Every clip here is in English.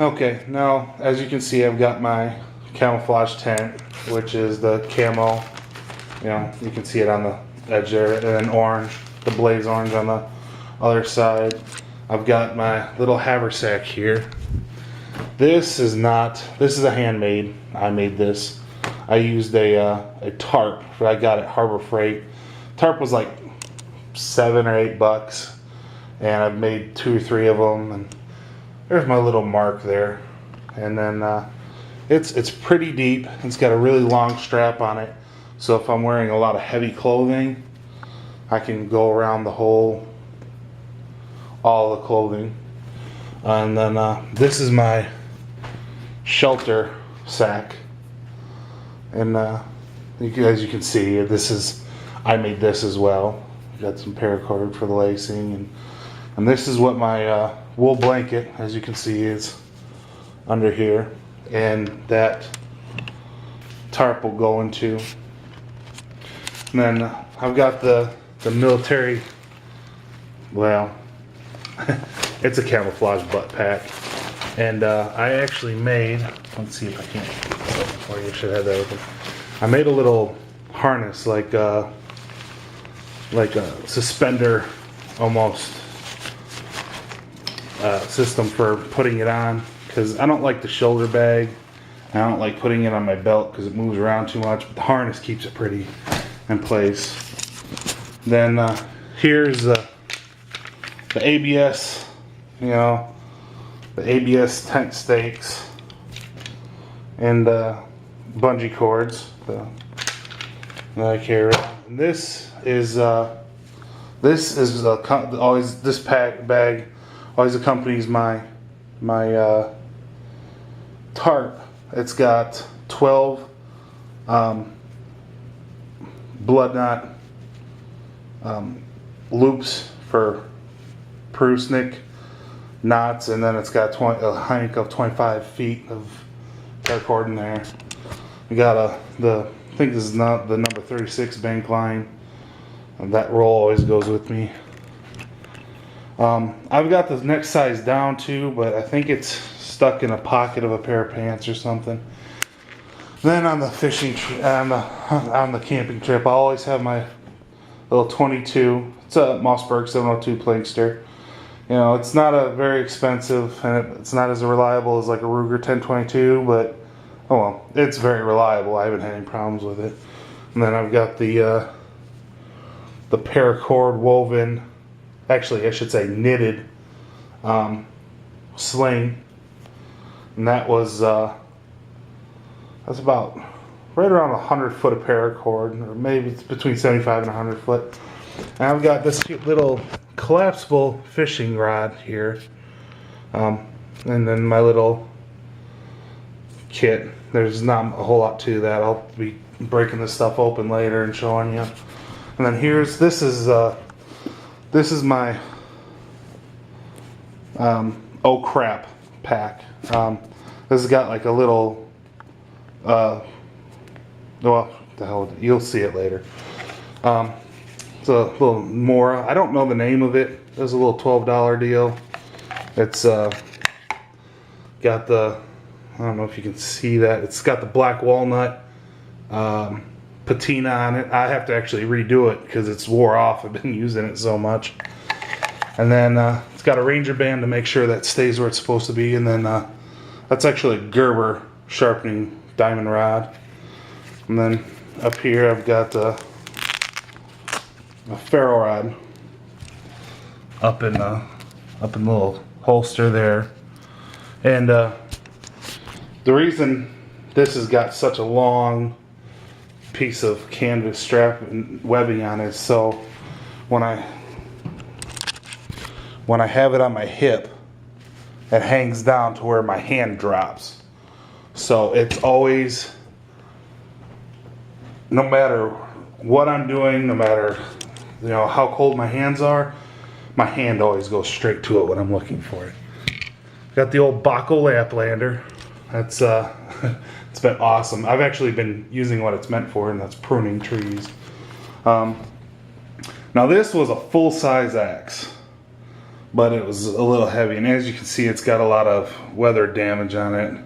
Okay, now as you can see, I've got my camouflage tent, which is the camo. You know, you can see it on the edge there, and then orange, the blaze orange on the other side. I've got my little haversack here. This is a handmade. I made this. I used a tarp that I got at Harbor Freight. Tarp was like $7 or $8, and I've made 2 or 3 of them. And there's my little mark there, and then it's pretty deep. It's got a really long strap on it, so if I'm wearing a lot of heavy clothing, I can go around all the clothing. And then this is my shelter sack, and as you can see, I made this as well. Got some paracord for the lacing, and this is what my wool blanket, as you can see, is under here, and that tarp will go into. And then I've got the military, well, it's a camouflage butt pack, and I actually made, let's see if I can't, or you should have that open. I made a little harness, like a suspender almost system for putting it on, because I don't like the shoulder bag. I don't like putting it on my belt because it moves around too much, but the harness keeps it pretty in place. Then here's the ABS, the ABS tent stakes and bungee cords that I carry around. And this bag always accompanies my tarp. It's got 12 blood knot loops for Prusnik knots, and then it's got a hank of 25 feet of paracord in there. We got I think this is not the number 36 bank line, and that roll always goes with me. I've got the next size down too, but I think it's stuck in a pocket of a pair of pants or something. Then on the on the camping trip, I always have my little 22. It's a Mossberg 702 Plankster. It's not a very expensive, and it's not as reliable as like a Ruger 1022, but oh well, it's very reliable. I haven't had any problems with it. And then I've got the paracord woven, actually I should say knitted sling, and that's about right around 100 foot of paracord, or maybe it's between 75 and 100 foot. And I've got this cute little collapsible fishing rod here, and then my little kit. There's not a whole lot to that. I'll be breaking this stuff open later and showing you. And then this is my oh crap pack. This has got like a little well, the hell, you'll see it later. It's a little Mora. I don't know the name of it. It was a little $12 deal. It's got the, I don't know if you can see that. It's got the black walnut patina on it. I have to actually redo it because it's wore off. I've been using it so much. And then it's got a Ranger band to make sure that stays where it's supposed to be. And then that's actually a Gerber sharpening diamond rod. And then up here I've got a ferro rod up in the little holster there. And the reason this has got such a long piece of canvas strap and webbing on it is so when I have it on my hip, it hangs down to where my hand drops. So it's always, no matter what I'm doing, no matter how cold my hands are, my hand always goes straight to it when I'm looking for it. Got the old Baco Laplander. That's it's been awesome. I've actually been using what it's meant for, and that's pruning trees. Now this was a full-size axe, but it was a little heavy. And as you can see, it's got a lot of weather damage on it.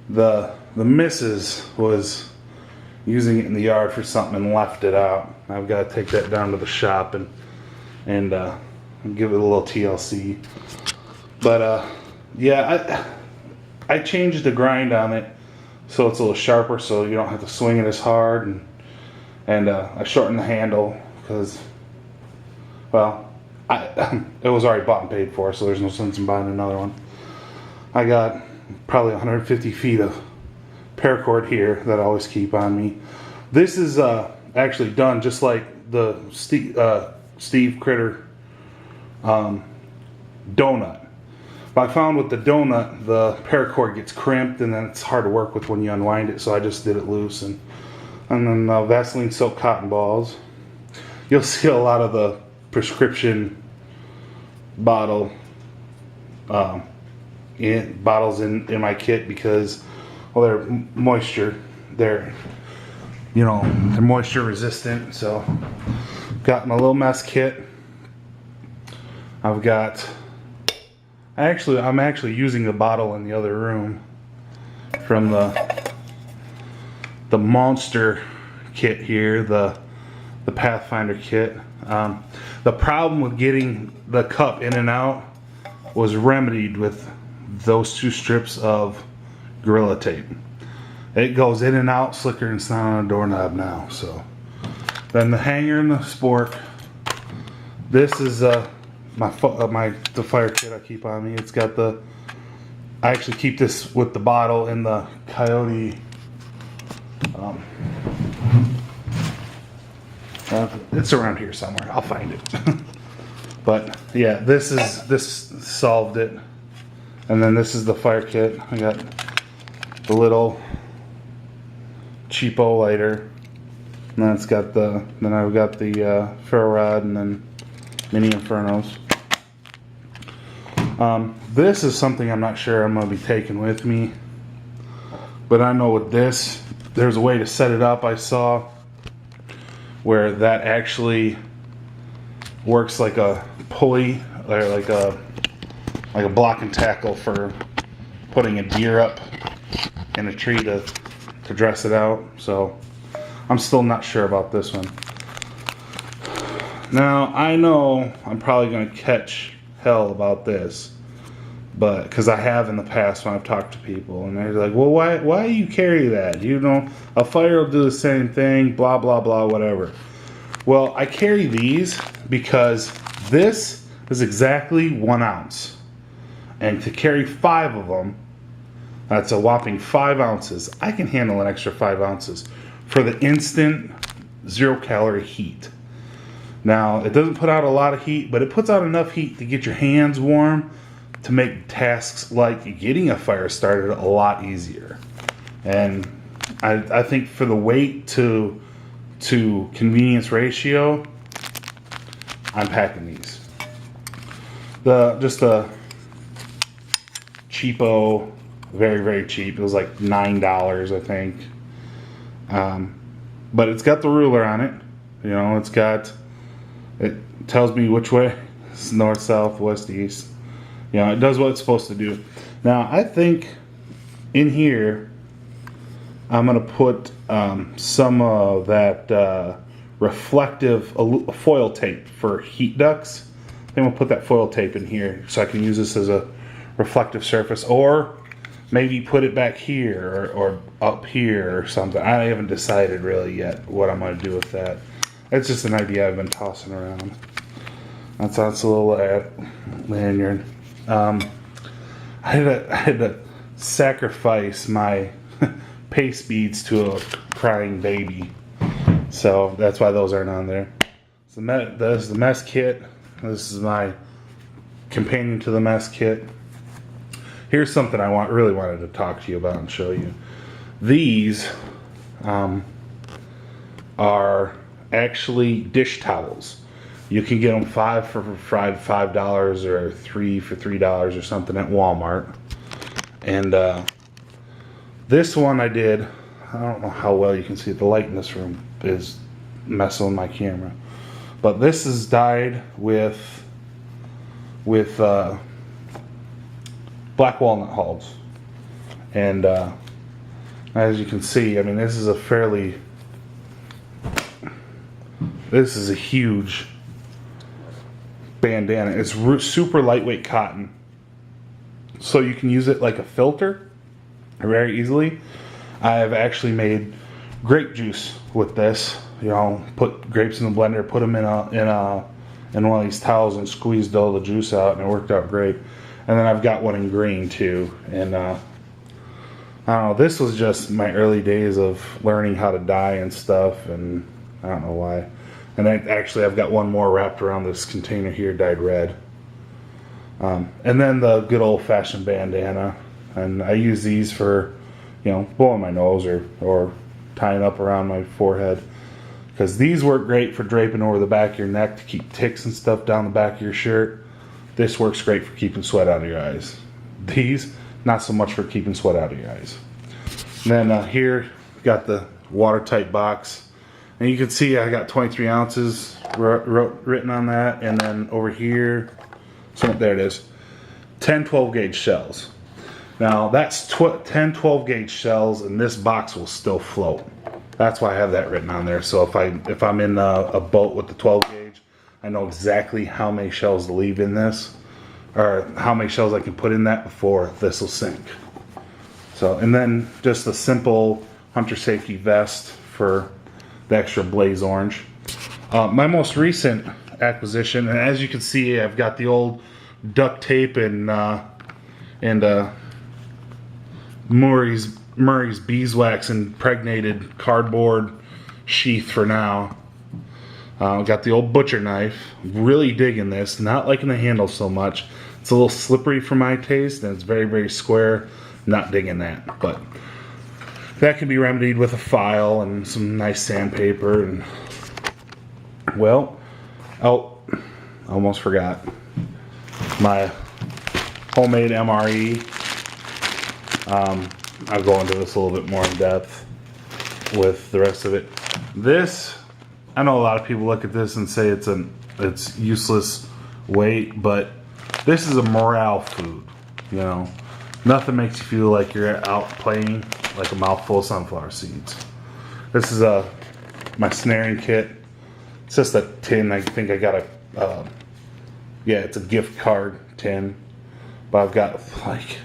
The missus was using it in the yard for something and left it out. I've got to take that down to the shop and give it a little TLC. But yeah, I changed the grind on it so it's a little sharper, so you don't have to swing it as hard, and I shortened the handle because, well, it was already bought and paid for, so there's no sense in buying another one. I got probably 150 feet of paracord here that I always keep on me. This is actually done just like the Steve Critter donut. But I found with the donut, the paracord gets crimped and then it's hard to work with when you unwind it, so I just did it loose. And then Vaseline soaked cotton balls. You'll see a lot of the prescription bottle bottles in my kit because, well, they're moisture. They're moisture resistant. So got my little mess kit. I've got, I'm actually using the bottle in the other room from the Monster kit here, the Pathfinder kit. The problem with getting the cup in and out was remedied with those 2 strips of Gorilla Tape. It goes in and out slicker than snot on a doorknob now. So then the hanger and the spork. This is the fire kit I keep on me. It's got I actually keep this with the bottle in the Coyote. It's around here somewhere. I'll find it. But yeah, this solved it. And then this is the fire kit. I got the little cheapo lighter. And then I've got the ferro rod and then mini infernos. This is something I'm not sure I'm going to be taking with me. But I know with this, there's a way to set it up, I saw, where that actually works like a pulley, or like a block and tackle for putting a deer up in a tree to dress it out. So I'm still not sure about this one. Now I know I'm probably going to catch hell about this, but because I have in the past when I've talked to people and they're like, well, why do you carry that? A fire will do the same thing, blah blah blah, whatever. Well, I carry these because this is exactly 1 ounce. And to carry 5 of them, that's a whopping 5 ounces. I can handle an extra 5 ounces for the instant 0-calorie heat. Now, it doesn't put out a lot of heat, but it puts out enough heat to get your hands warm to make tasks like getting a fire started a lot easier. And I think for the weight to convenience ratio, I'm packing these. Just a cheapo, very very cheap. It was like $9, I think. But it's got the ruler on it. It tells me which way. It's north, south, west, east. It does what it's supposed to do. Now I think in here I'm gonna put some of that reflective foil tape for heat ducts. Then we'll put that foil tape in here so I can use this as a reflective surface, or maybe put it back here or up here or something. I haven't decided really yet what I'm going to do with that. It's just an idea I've been tossing around. That's a little lanyard. I had to sacrifice my paste beads to a crying baby, so that's why those aren't on there. So this is the mess kit. This is my companion to the mess kit. Here's something I really wanted to talk to you about and show you. These are actually dish towels. You can get them $5 for $5 or $3 for $3 or something at Walmart. And this one I did. I don't know how well you can see it. The light in this room is messing with my camera. But this is dyed with with black walnut hulls. And as you can see, I mean, this is a huge bandana. It's super lightweight cotton, so you can use it like a filter very easily. I have actually made grape juice with this. You know, put grapes in the blender, put them in one of these towels, and squeezed all the juice out, and it worked out great. And then I've got one in green too. And I don't know, this was just my early days of learning how to dye and stuff, and I don't know why. And then actually I've got one more wrapped around this container here, dyed red. And then the good old-fashioned bandana. And I use these for, you know, blowing my nose or tying up around my forehead. Because these work great for draping over the back of your neck to keep ticks and stuff down the back of your shirt. This works great for keeping sweat out of your eyes. These, not so much for keeping sweat out of your eyes. And then here, got the watertight box. And you can see I got 23 ounces written on that. And then over here, so there it is, 10 12 gauge shells. Now that's 10 12 gauge shells, and this box will still float. That's why I have that written on there. So if I'm in a boat with the 12 gauge, I know exactly how many shells to leave in this, or how many shells I can put in that before this will sink. So, and then just a simple hunter safety vest for the extra blaze orange. My most recent acquisition, and as you can see, I've got the old duct tape and Murray's beeswax impregnated cardboard sheath for now. Got the old butcher knife. Really digging this. Not liking the handle so much. It's a little slippery for my taste, and it's very, very square. Not digging that, but that can be remedied with a file and some nice sandpaper. And well, oh, almost forgot my homemade MRE. I'll go into this a little bit more in depth with the rest of it. This, I know a lot of people look at this and say it's useless weight, but this is a morale food. You know, nothing makes you feel like you're out playing like a mouthful of sunflower seeds. This is my snaring kit. It's just a tin. I think I got yeah, it's a gift card tin, but I've got like